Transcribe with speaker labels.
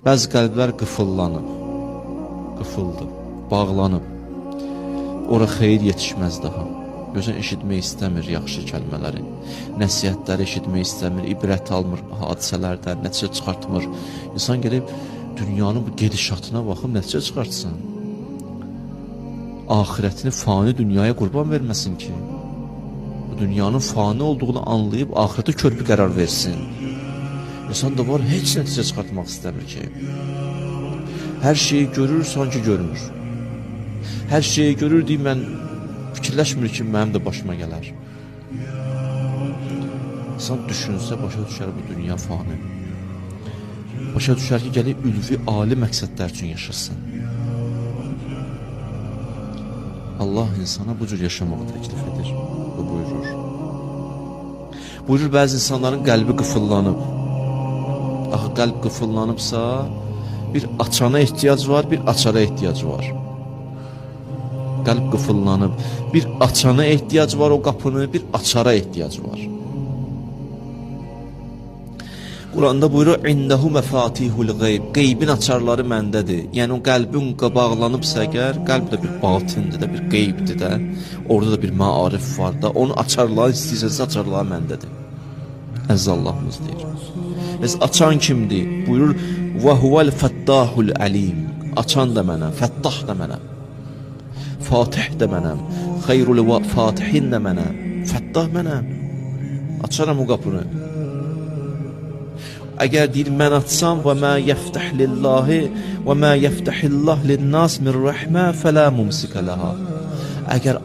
Speaker 1: Bəzi qəlblər qıfıllanıb, qıfıldı, bağlanıb. Ora xeyir yetişməz daha. Gözün eşitmək istəmir yaxşı kəlmələri, nəsihətləri eşitmək istəmir, ibrət almır hadisələrdən, nəticə çıxartmır. İnsan gəlib dünyanın bu gedişatına baxıb nəticə çıxartsın. Ahirətini fani dünyaya qurban verməsin ki, bu dünyanın fani olduğunu anlayıb ahirətə körpü qərar versin. İnsan da var, heç nəticə çıxartmaq istəmir ki. Hər şeyi görür, sanki görmür. Hər şeyi görür deyim, mən fikirləşmir ki, mənim də başıma gələr. İnsan düşünsə, başa düşər bu dünya fani. Başa düşər ki, gəlib ülvi, ali məqsədlər üçün yaşasın. Allah insana bu cür yaşamağı təklif edir və buyurur. Buyurur, bəzi insanların qəlbi qıfıllanıb. Axı qəlb qıfıllanıbsa, bir açana ehtiyac var, bir açara ehtiyac var. Qəlb qıfıllanıb, bir açana ehtiyac var o qapını, bir açara ehtiyac var. Quranda buyurur, İndehu məfatihul qeyb, qeybin açarları məndədir. Yəni o qəlbin bağlanıbsa əgər, qəlb də bir batindir də, bir qeybdir də, orada da bir maarif var da, onu açarları istəyirsəniz, açarları məndədir. Əziz Allahımız deyir. Bəs açan kimdir? Buyurur, və huvəl fəttahul əlim. Açan da mənəm, fəttah da mənəm. Fatih də mənəm, xeyrul fatihin də mənəm, fəttah mənəm. Açaram o qapını. Əgər deyir, mən açsam, və mə yəftəh lillahi, və mə yəftəhillah linnas min rəhmə, fələ mumsikə ləha. Əgər